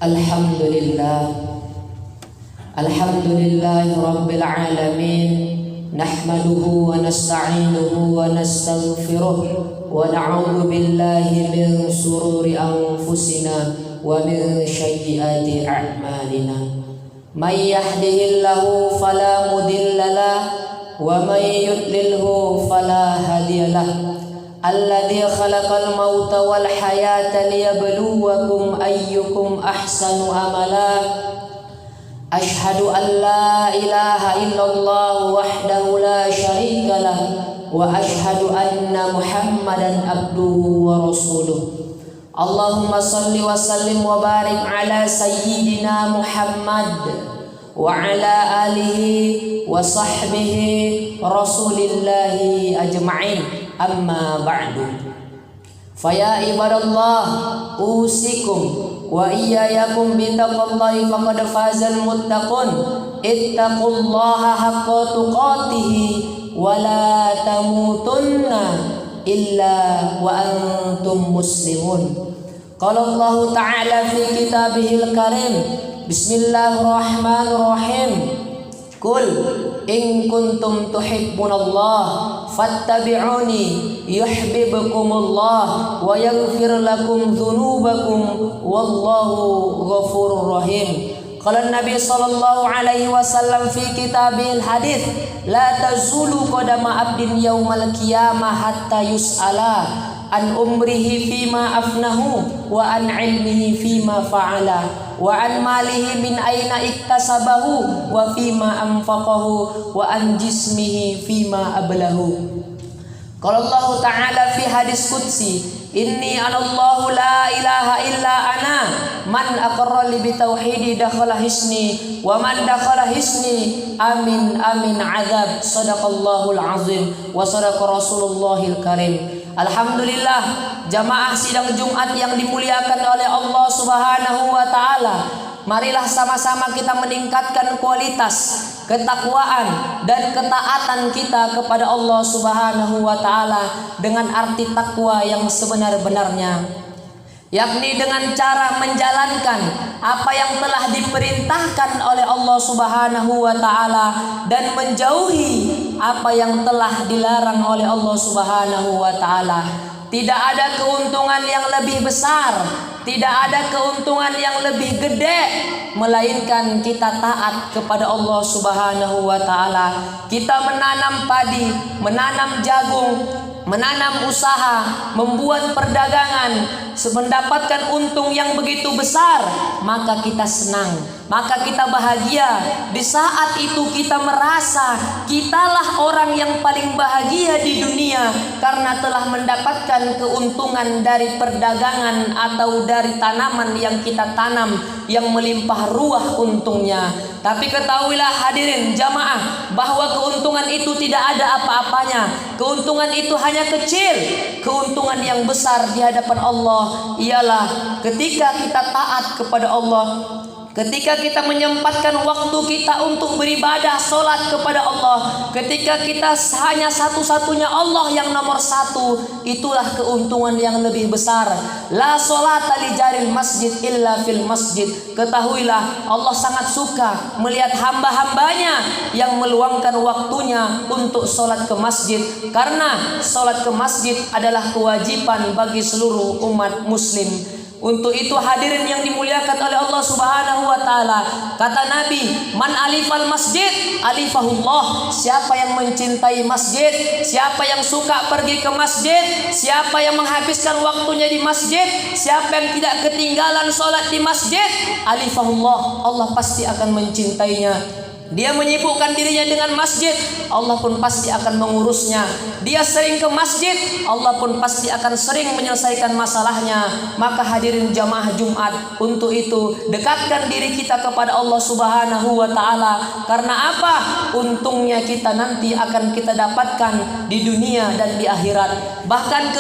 Alhamdulillah Rabbil Alamin. Nahmaduhu wa nasta'inuhu wa nastaghfiruh wa na'udzu billahi min sururi anfusina wa min sayyiati a'malina. May yahdihillahu fala mudilla lahu wa may yudlilhu fala hadiyalah. Alladzi khalaqal mauta wal hayata liyabluwakum ayyukum ahsanu amala. Ashhadu an la ilaha illallah wahdahu la syarika lah wa ashhadu anna Muhammadan abduhu wa rasuluh. Allahumma salli wa sallim wa barik ala sayyidina Muhammad wa ala alihi wa sahbihi rasulillahi ajma'in. Amma ba'du. Faya ibadallah, usikum wa iyyakum bittaqwallahi faqad fazal muttaqun. Ittaqullaha haqqa tuqatih wa la tamutunna illa wa antum muslimun. Qala Allah ta'ala fi kitabihil karim. Bismillahirrahmanirrahim. Qul in kuntum tuhibbunallah fattabi'uni yuhibbukumullah wa yaghfir lakum dzunubakum wallahu ghafurur rahim. Qala Nabi sallallahu alaihi wasallam fi kitabil hadits, la tazulu qadama abdin yaumal qiyamah hatta yus'ala an umrihi fima afnahu wa an ilmihi fima fa'ala wa an malihi min aina iktasabahu wa fima anfaqahu wa an jismihi fima ablahu. Qala Allah Ta'ala fi hadis qudsi, inni anallahu la ilaha illa ana, man aqarra li bitauhidi dakhala hisni wa man dakhala hisni amin amin azab. Sadaqallahul azim wa sadaqa rasulullahil karim. Alhamdulillah, jamaah sidang Jumat yang dimuliakan oleh Allah Subhanahu wa taala. Marilah sama-sama kita meningkatkan kualitas ketakwaan dan ketaatan kita kepada Allah Subhanahu wa taala dengan arti takwa yang sebenar-benarnya, yakni dengan cara menjalankan apa yang telah diperintahkan oleh Allah Subhanahu wa taala dan menjauhi apa yang telah dilarang oleh Allah Subhanahu wa taala. Tidak ada keuntungan yang lebih besar, tidak ada keuntungan yang lebih gede melainkan kita taat kepada Allah Subhanahu wa taala. Kita menanam padi, menanam jagung, menanam usaha, membuat perdagangan, mendapatkan untung yang begitu besar, maka kita senang, maka kita bahagia. Di saat itu kita merasa kitalah orang yang paling bahagia di dunia karena telah mendapatkan keuntungan dari perdagangan atau dari tanaman yang kita tanam yang melimpah ruah untungnya. Tapi ketahuilah hadirin jamaah bahwa keuntungan itu tidak ada apa-apanya. Keuntungan itu hanya kecil. Keuntungan yang besar di hadapan Allah ialah ketika kita taat kepada Allah, ketika kita menyempatkan waktu kita untuk beribadah, sholat kepada Allah, ketika kita hanya satu-satunya Allah yang nomor satu, itulah keuntungan yang lebih besar. La sholata li jaril masjid illa fil masjid. Ketahuilah Allah sangat suka melihat hamba-hambanya yang meluangkan waktunya untuk sholat ke masjid, karena sholat ke masjid adalah kewajiban bagi seluruh umat muslim. Untuk itu hadirin yang dimuliakan oleh Allah Subhanahu wa taala, kata Nabi, man alifal masjid alifahullah. Siapa yang mencintai masjid, siapa yang suka pergi ke masjid, siapa yang menghabiskan waktunya di masjid, siapa yang tidak ketinggalan sholat di masjid, alifahullah, Allah pasti akan mencintainya. Dia menyibukkan dirinya dengan masjid, Allah pun pasti akan mengurusnya. Dia sering ke masjid, Allah pun pasti akan sering menyelesaikan masalahnya. Maka hadirin jamaah Jumat, untuk itu dekatkan diri kita kepada Allah Subhanahu wa taala. Karena apa? Untungnya kita nanti akan kita dapatkan di dunia dan di akhirat. Bahkan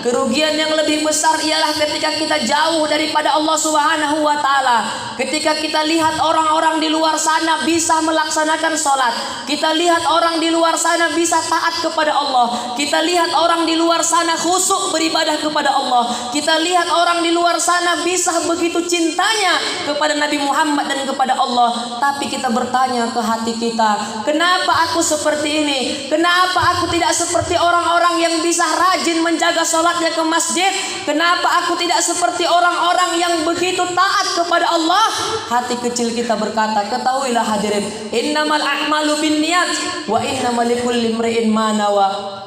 kerugian yang lebih besar ialah ketika kita jauh daripada Allah Subhanahu wa taala. Ketika kita lihat orang-orang di luar sana bisa melaksanakan sholat. Kita lihat orang di luar sana bisa taat kepada Allah. Kita lihat orang di luar sana khusyuk beribadah kepada Allah. Kita lihat orang di luar sana bisa begitu cintanya kepada Nabi Muhammad dan kepada Allah. Tapi kita bertanya ke hati kita, kenapa aku seperti ini? Kenapa aku tidak seperti orang-orang yang bisa rajin menjaga sholatnya ke masjid? Kenapa aku tidak seperti orang-orang yang begitu taat kepada Allah? Hati kecil kita berkata, ketahuilah hadirin, innamal a'malu binniyat wa innamal likulli imri'in ma nawa.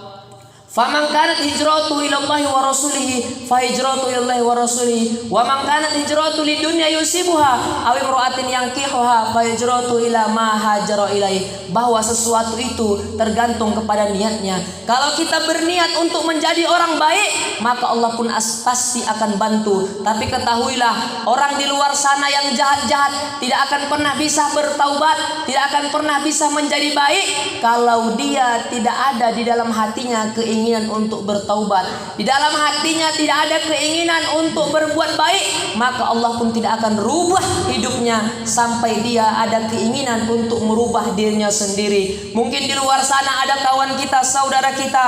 Faman kanat hijratu ila Allah wa rasulihi fa hijratu ila Allah wa rasulihi wa man kanat hijratu lidunya yusibuha aw imra'atin yankihuha fa hijratu ila ma hajara ilaih. Bahwa sesuatu itu tergantung kepada niatnya. Kalau kita berniat untuk menjadi orang baik, maka Allah pun pasti akan bantu. Tapi ketahuilah, orang di luar sana yang jahat-jahat tidak akan pernah bisa bertaubat, tidak akan pernah bisa menjadi baik kalau dia tidak ada di dalam hatinya keinginan untuk bertaubat, di dalam hatinya tidak ada keinginan untuk berbuat baik, maka Allah pun tidak akan rubah hidupnya sampai dia ada keinginan untuk merubah dirinya sendiri. Mungkin di luar sana ada kawan kita, saudara kita,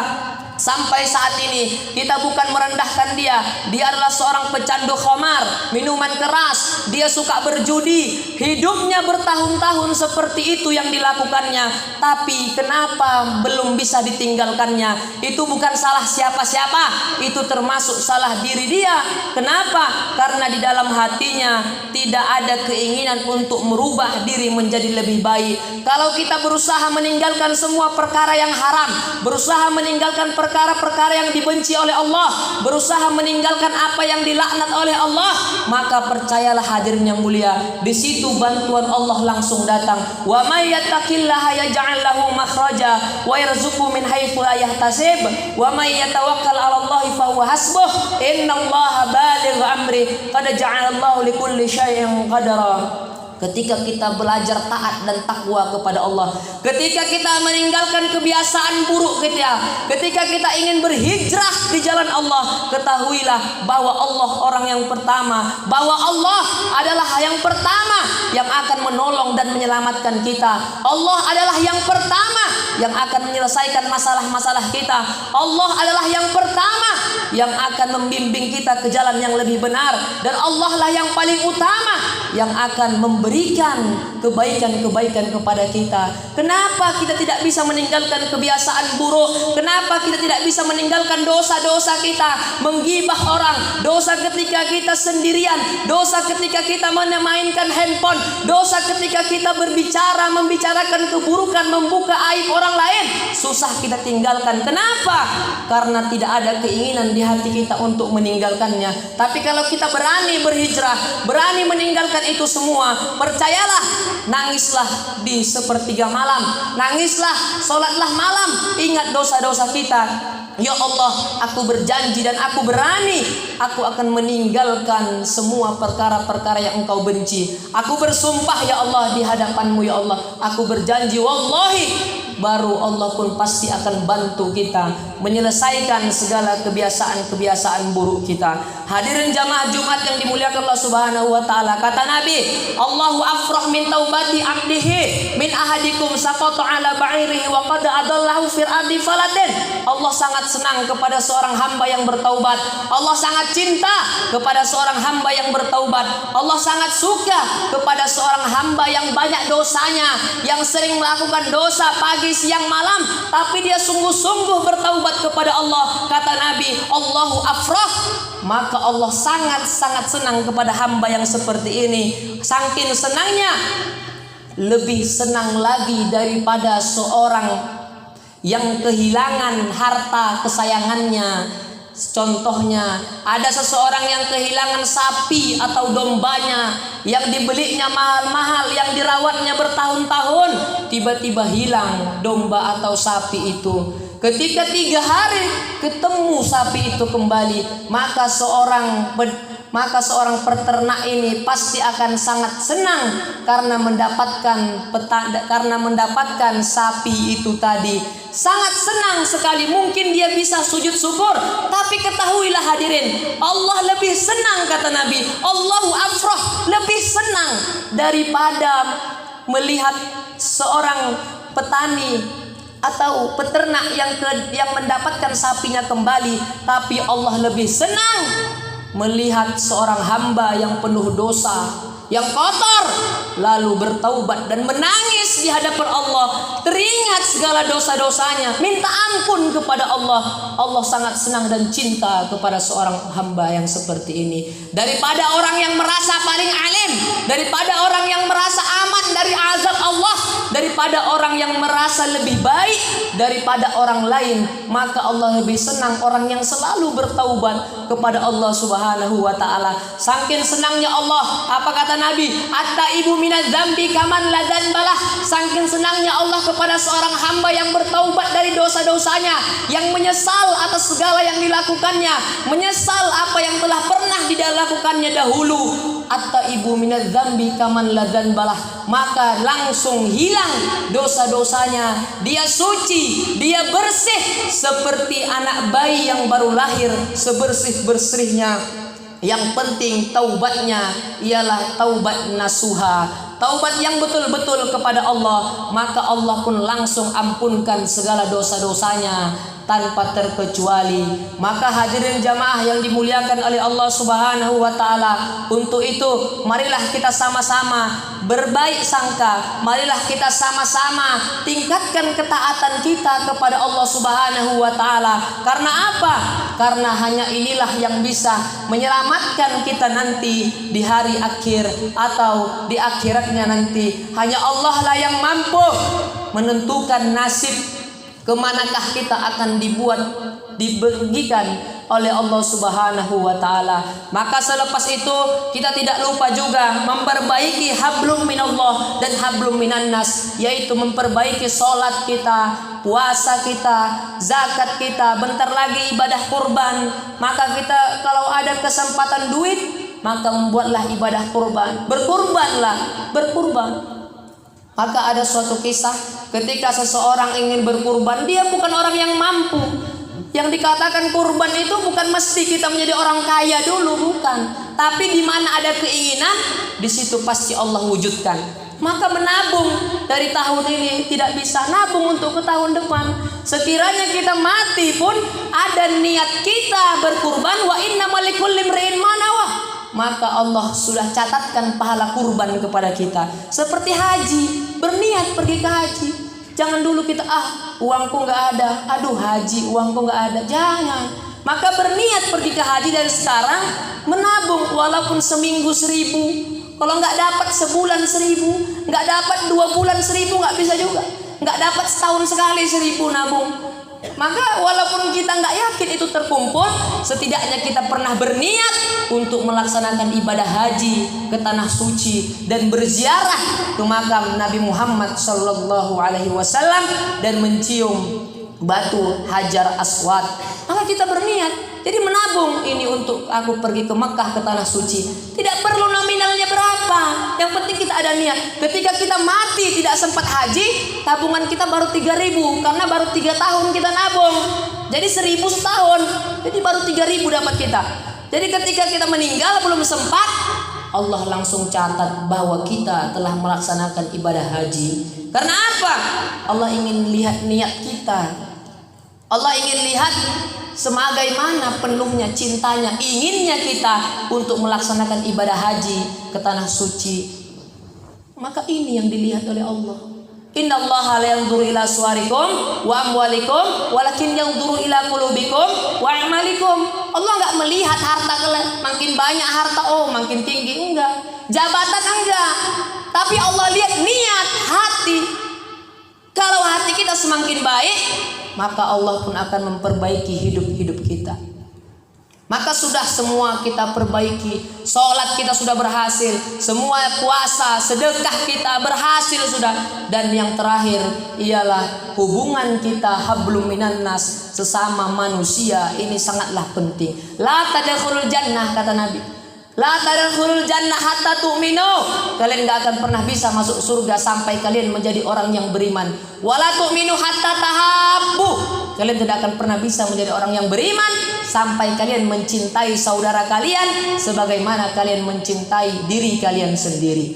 sampai saat ini kita bukan merendahkan dia. Dia adalah seorang pecandu khamar, minuman keras, dia suka berjudi, hidupnya bertahun-tahun seperti itu yang dilakukannya. Tapi kenapa belum bisa ditinggalkannya? Itu bukan salah siapa-siapa, itu termasuk salah diri dia. Kenapa? Karena di dalam hatinya tidak ada keinginan untuk merubah diri menjadi lebih baik. Kalau kita berusaha meninggalkan semua perkara yang haram, berusaha meninggalkan perkara-perkara yang dibenci oleh Allah, berusaha meninggalkan apa yang dilaknat oleh Allah, maka percayalah hadirin yang mulia, di situ bantuan Allah langsung datang. Wa may yattaqillaha yaj'al lahu makhraja wa yarzuqhu min haitsu la yahtasib wa may yatawakkal 'ala Allah fa huwa hasbuh innallaha baligh amri qad ja'ala Allahu likulli syai'in qadara. Ketika kita belajar taat dan takwa kepada Allah, ketika kita meninggalkan kebiasaan buruk kita, ketika kita ingin berhijrah di jalan Allah, ketahuilah bahwa Allah orang yang pertama, bahwa Allah adalah yang pertama yang akan menolong dan menyelamatkan kita. Allah adalah yang pertama yang akan menyelesaikan masalah-masalah kita. Allah adalah yang pertama yang akan membimbing kita ke jalan yang lebih benar, dan Allah lah yang paling utama yang akan memberikan kebaikan-kebaikan kepada kita. Kenapa kita tidak bisa meninggalkan kebiasaan buruk? Kenapa kita tidak bisa meninggalkan dosa-dosa kita? Menggibah orang, dosa ketika kita sendirian, dosa ketika kita memainkan handphone, dosa ketika kita membicarakan keburukan, membuka aib orang lain. Susah kita tinggalkan. Kenapa? Karena tidak ada keinginan di hati kita untuk meninggalkannya. Tapi kalau kita berani berhijrah, berani meninggalkan itu semua, percayalah, nangislah di sepertiga malam, nangislah, sholatlah malam, ingat dosa-dosa kita. Ya Allah, aku berjanji dan aku berani, aku akan meninggalkan semua perkara-perkara yang Engkau benci. Aku bersumpah ya Allah di hadapan-Mu ya Allah, aku berjanji wallahi, baru Allah pun pasti akan bantu kita menyelesaikan segala kebiasaan-kebiasaan buruk kita. Hadirin jamaah Jumat yang dimuliakan Allah Subhanahu wa taala, kata Nabi, Allahu afrah min taubati abdihi min ahadikum saqata ala ba'irihi wa qad adallahu fil ardi falatin. Allah sangat senang kepada seorang hamba yang bertaubat. Allah sangat cinta kepada seorang hamba yang bertaubat. Allah sangat suka kepada seorang hamba yang banyak dosanya, yang sering melakukan dosa pagi, siang, malam, tapi dia sungguh-sungguh bertaubat kepada Allah. Kata Nabi, Allahu afrah, maka Allah sangat-sangat senang kepada hamba yang seperti ini. Saking senangnya, lebih senang lagi daripada seorang yang kehilangan harta kesayangannya. Contohnya, ada seseorang yang kehilangan sapi atau dombanya yang dibelinya mahal-mahal, yang dirawatnya bertahun-tahun, tiba-tiba hilang domba atau sapi itu. Ketika 3 hari ketemu sapi itu kembali, maka seorang peternak ini pasti akan sangat senang karena mendapatkan sapi itu tadi. Sangat senang sekali, mungkin dia bisa sujud syukur. Tapi ketahuilah hadirin, Allah lebih senang, kata Nabi, Allahu afrah, lebih senang daripada melihat seorang petani atau peternak yang mendapatkan sapinya kembali, tapi Allah lebih senang melihat seorang hamba yang penuh dosa, yang kotor, lalu bertaubat dan menangis di hadapan Allah, teringat segala dosa-dosanya, minta ampun kepada Allah. Allah sangat senang dan cinta kepada seorang hamba yang seperti ini, daripada orang yang merasa paling alim, daripada orang yang merasa aman dari azab Allah, daripada orang yang merasa lebih baik daripada orang lain. Maka Allah lebih senang orang yang selalu bertaubat kepada Allah Subhanahu wa taala. Saking senangnya Allah, apa kata Nabi? At-taibu minadz dzambi kaman la dzanbalah. Saking senangnya Allah kepada seorang hamba yang bertaubat dari dosa-dosanya, yang menyesal atas segala yang dilakukannya, menyesal apa yang telah pernah dilakukannya dahulu. At-taibu minadz dzambi kaman la dzanbalah, maka langsung hilang dosa-dosanya. Dia suci, dia bersih seperti anak bayi yang baru lahir, sebersih-bersihnya. Yang penting taubatnya ialah taubat nasuha, taubat yang betul-betul kepada Allah, maka Allah pun langsung ampunkan segala dosa-dosanya tanpa terkecuali. Maka hadirin jamaah yang dimuliakan oleh Allah Subhanahu wa taala, untuk itu marilah kita sama-sama berbaik sangka, marilah kita sama-sama tingkatkan ketaatan kita kepada Allah Subhanahu wa taala. Karena apa? Karena hanya inilah yang bisa menyelamatkan kita nanti di hari akhir atau di akhiratnya nanti. Hanya Allah lah yang mampu menentukan nasib kemanakah kita akan dibagikan oleh Allah Subhanahu wa taala. Maka selepas itu kita tidak lupa juga memperbaiki hablum minallah dan hablum minannas, yaitu memperbaiki sholat kita, puasa kita, zakat kita, bentar lagi ibadah kurban. Maka kita kalau ada kesempatan duit, maka membuatlah ibadah kurban, berkurban. Maka ada suatu kisah ketika seseorang ingin berkurban, dia bukan orang yang mampu. Yang dikatakan kurban itu bukan mesti kita menjadi orang kaya dulu, bukan. Tapi di mana ada keinginan, di situ pasti Allah wujudkan. Maka menabung dari tahun ini tidak bisa, nabung untuk ke tahun depan. Sekiranya kita mati pun ada niat kita berkurban, wa innamal likulli imri'in ma nawa, maka Allah sudah catatkan pahala kurban kepada kita. Seperti haji, berniat pergi ke haji. Jangan dulu kita uangku nggak ada, aduh haji uangku nggak ada, jangan. Maka berniat pergi ke haji dari sekarang, menabung walaupun seminggu 1.000. Kalau nggak dapat sebulan 1.000, nggak dapat 2 bulan 1.000, nggak bisa juga. Nggak dapat setahun sekali 1.000 nabung. Maka walaupun kita nggak yakin itu terkumpul, setidaknya kita pernah berniat untuk melaksanakan ibadah haji ke tanah suci dan berziarah ke makam Nabi Muhammad sallallahu alaihi wasallam dan mencium batu Hajar Aswad. Maka kita berniat. Jadi menabung ini untuk aku pergi ke Mekah, ke tanah suci. Tidak perlu nominalnya berapa, yang penting kita ada niat. Ketika kita mati tidak sempat haji, tabungan kita baru 3.000 karena baru 3 tahun kita nabung. Jadi 1.000 setahun, jadi baru 3.000 dapat kita. Jadi ketika kita meninggal belum sempat, Allah langsung catat bahwa kita telah melaksanakan ibadah haji. Karena apa? Allah ingin lihat niat kita. Allah ingin lihat sebagaimana penuhnya cintanya, inginnya kita untuk melaksanakan ibadah haji ke tanah suci. Maka ini yang dilihat oleh Allah. Innallaha la yanzuru ila suwarikum wa amwalikum walakin yanzuru ila qulubikum wa a'malikum. Allah enggak melihat harta kalian, makin banyak harta makin tinggi, enggak. Jabatan enggak. Tapi Allah lihat niat hati. Kalau hati kita semakin baik, maka Allah pun akan memperbaiki hidup kita. Maka sudah semua kita perbaiki. Sholat kita sudah berhasil, semua puasa, sedekah kita berhasil sudah. Dan yang terakhir ialah hubungan kita hablum minan nas, sesama manusia. Ini sangatlah penting. La tadkhulul jannah, kata Nabi, la tadkhulul jannah hatta tu'minu. Kalian gak akan pernah bisa masuk surga sampai kalian menjadi orang yang beriman. Wala tu'minu hatta tahabbu. Kalian tidak akan pernah bisa menjadi orang yang beriman sampai kalian mencintai saudara kalian sebagaimana kalian mencintai diri kalian sendiri.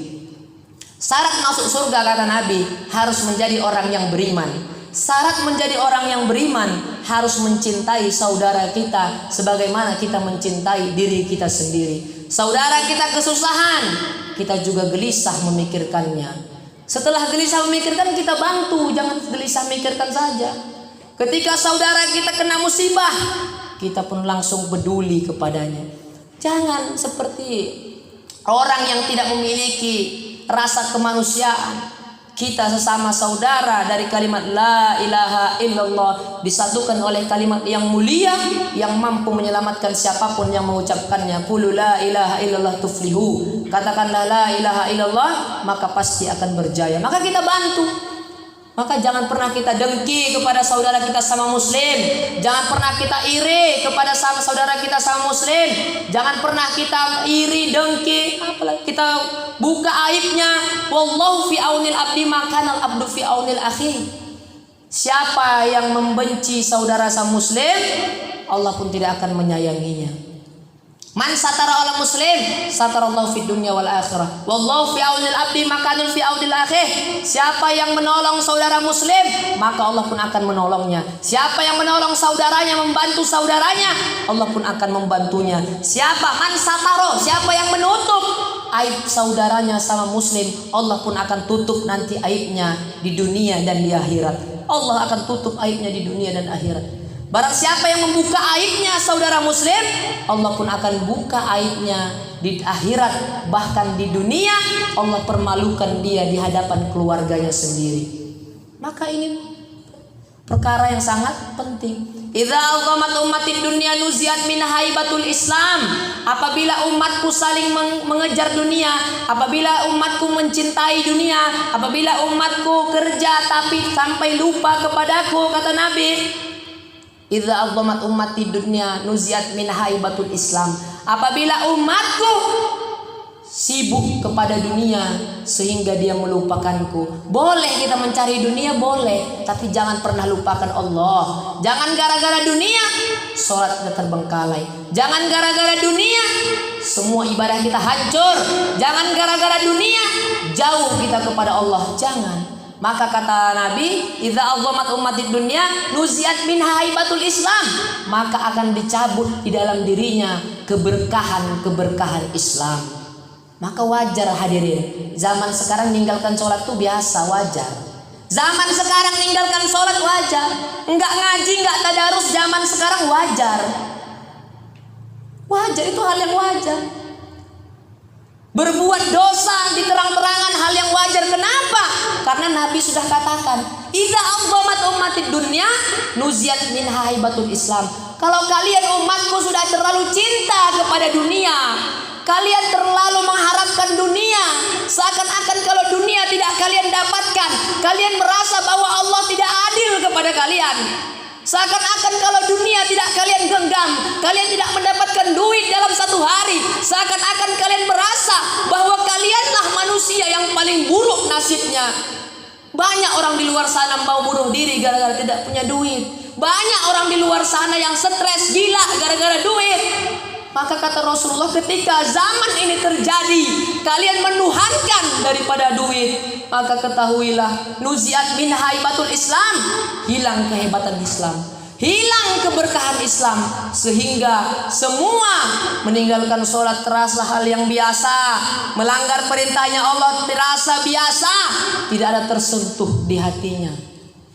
Syarat masuk surga kata Nabi harus menjadi orang yang beriman. Syarat menjadi orang yang beriman harus mencintai saudara kita sebagaimana kita mencintai diri kita sendiri. Saudara kita kesusahan, kita juga gelisah memikirkannya. Setelah gelisah memikirkan, kita bantu, jangan gelisah memikirkan saja. Ketika saudara kita kena musibah, kita pun langsung peduli kepadanya. Jangan seperti orang yang tidak memiliki rasa kemanusiaan. Kita sesama saudara dari kalimat la ilaha illallah disatukan oleh kalimat yang mulia yang mampu menyelamatkan siapapun yang mengucapkannya. Qulu la ilaha illallah tuflihu. Katakanlah la ilaha illallah, maka pasti akan berjaya. Maka kita bantu. Maka jangan pernah kita dengki kepada saudara kita sama muslim. Jangan pernah kita iri kepada saudara kita sama muslim. Jangan pernah kita iri, dengki, apalagi kita buka aibnya. Wallahu fi aunil abdi makanal abdu fi aunil akhi. Siapa yang membenci saudara sama muslim, Allah pun tidak akan menyayanginya. Man satara ala muslim satarallahu fid dunya wal akhirah. Wallahu fi aunil abdi makanul fi aunil akhih. Siapa yang menolong saudara muslim, maka Allah pun akan menolongnya. Siapa yang menolong saudaranya, membantu saudaranya, Allah pun akan membantunya. Siapa man sataro, siapa yang menutup aib saudaranya sama muslim, Allah pun akan tutup nanti aibnya di dunia dan di akhirat. Allah akan tutup aibnya di dunia dan akhirat. Barang siapa yang membuka aibnya saudara muslim, Allah pun akan buka aibnya di akhirat. Bahkan di dunia Allah permalukan dia di hadapan keluarganya sendiri. Maka ini perkara yang sangat penting. Idza alqamat ummatid dunya nuziat min haibatul Islam. Apabila umatku saling mengejar dunia, apabila umatku mencintai dunia, apabila umatku kerja tapi sampai lupa kepadaku, kata Nabi, idza azzamat ummati dunya nuziat min haibatul Islam. Apabila umatku sibuk kepada dunia sehingga dia melupakanku. Boleh kita mencari dunia, boleh, tapi jangan pernah lupakan Allah. Jangan gara-gara dunia salat kita terbengkalai. Jangan gara-gara dunia semua ibadah kita hancur. Jangan gara-gara dunia jauh kita kepada Allah. Jangan. Maka kata Nabi, idza azzamat ummatid dunya nuziat min haibatul Islam, maka akan dicabut di dalam dirinya keberkahan Islam. Maka wajar hadirin, zaman sekarang meninggalkan sholat itu biasa, wajar. Zaman sekarang meninggalkan sholat wajar. Enggak ngaji, enggak tadarus, zaman sekarang wajar. Wajar, itu hal yang wajar. Berbuat dosa di terang-terangan hal yang wajar. Kenapa? Karena Nabi sudah katakan, idza azzamat ummatid dunya nuziat min haibatul Islam. Kalau kalian umatku sudah terlalu cinta kepada dunia, kalian terlalu mengharapkan dunia, seakan-akan kalau dunia tidak kalian dapatkan, kalian merasa bahwa Allah tidak adil kepada kalian. Seakan-akan kalau dunia tidak kalian genggam, kalian tidak mendapatkan duit dalam satu hari, seakan-akan kalian merasa bahwa kalianlah manusia yang paling buruk nasibnya. Banyak orang di luar sana mau bunuh diri gara-gara tidak punya duit. Banyak orang di luar sana yang stres gila gara-gara duit. Maka kata Rasulullah, ketika zaman ini terjadi, kalian menuhankan daripada duit, maka ketahuilah nuziat min haibatul Islam, hilang kehebatan Islam, hilang keberkahan Islam, sehingga semua meninggalkan sholat terasa hal yang biasa, melanggar perintahnya Allah terasa biasa, tidak ada tersentuh di hatinya.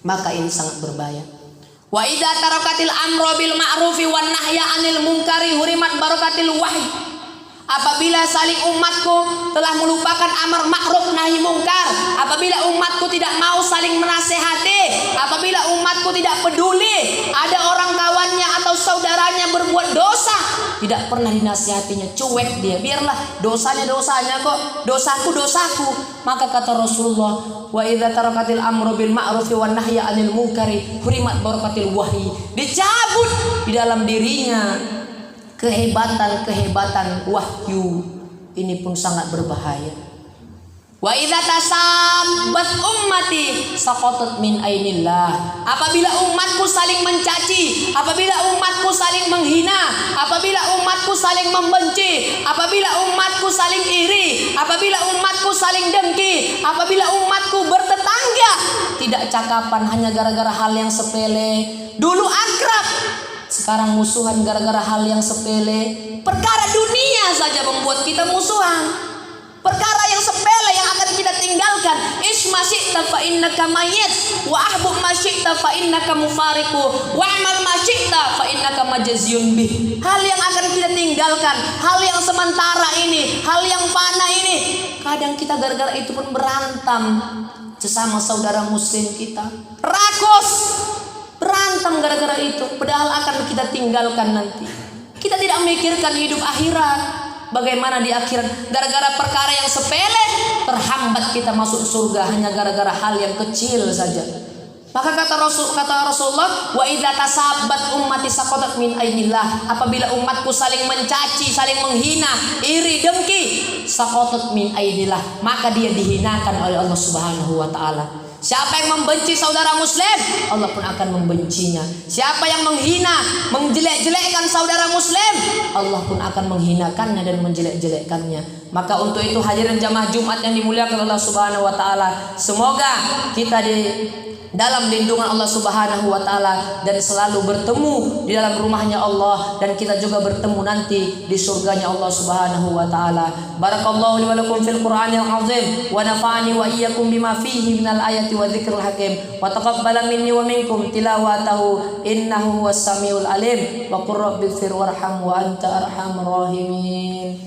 Maka ini sangat berbahaya. Wa idza tarakatil amru bil ma'rufi wan nahya 'anil munkari hurimat barakatil wahyi. Apabila saling umatku telah melupakan amar ma'ruf nahi mungkar, apabila umatku tidak mau saling menasehati, apabila umatku tidak peduli ada orang kawannya atau saudaranya berbuat dosa, tidak pernah dinasihatinya, cuek dia, biarlah dosanya kok, dosaku. Maka kata Rasulullah, wa idza tarakatil amru bil ma'rufi wan nahya 'anil munkari hurimat barakatil wahyi. Dicabut di dalam dirinya kehebatan wahyu. Ini pun sangat berbahaya. Wa idza tasabbat ummati saqatat min ainillah. Apabila umatku saling mencaci, apabila umatku saling menghina, apabila umatku saling membenci, apabila umatku saling iri, apabila umatku saling dengki, apabila umatku bertetangga, tidak cakapan hanya gara-gara hal yang sepele. Dulu akrab, sekarang musuhan gara-gara hal yang sepele. Perkara dunia saja membuat kita musuhan. Perkara yang sepele yang akan kita tinggalkan. Ish ma syi'ta fa innaka mayyit wa ahbub ma syi'ta fa innaka mufariqu wa amal ma syi'ta fa innaka majziyun bih. Hal yang akan kita tinggalkan, hal yang sementara ini, hal yang fana ini. Kadang kita gara-gara itu pun berantem sesama saudara muslim kita. Rakus, berantem gara-gara itu, padahal akan kita tinggalkan nanti. Kita tidak memikirkan hidup akhirat. Bagaimana di akhirat, gara-gara perkara yang sepele terhambat kita masuk surga hanya gara-gara hal yang kecil saja. Maka kata Rasulullah, wa idza tasabbat ummati saqatat min ainillah, apabila umatku saling mencaci, saling menghina, iri, dengki, saqatat min ainillah, maka dia dihinakan oleh Allah Subhanahu wa taala. Siapa yang membenci saudara muslim, Allah pun akan membencinya. Siapa yang menghina, menjelek-jelekkan saudara muslim, Allah pun akan menghinakannya dan menjelek-jelekkannya. Maka untuk itu hadirin jamaah Jumat yang dimuliakan Allah Subhanahu wa taala, semoga kita di dalam lindungan Allah Subhanahu wa taala dan selalu bertemu di dalam rumahnya Allah, dan kita juga bertemu nanti di surganya Allah Subhanahu wa taala. Barakallahu li wa lakum fil Qur'anil azim wa nafa'ani wa iyyakum bima fihi minal ayati wa dzikril hakim wa taqabbala minni wa minkum tilawatahu innahu was samiul alim wa qur rabbighfir warham wa anta arhamur rahimin.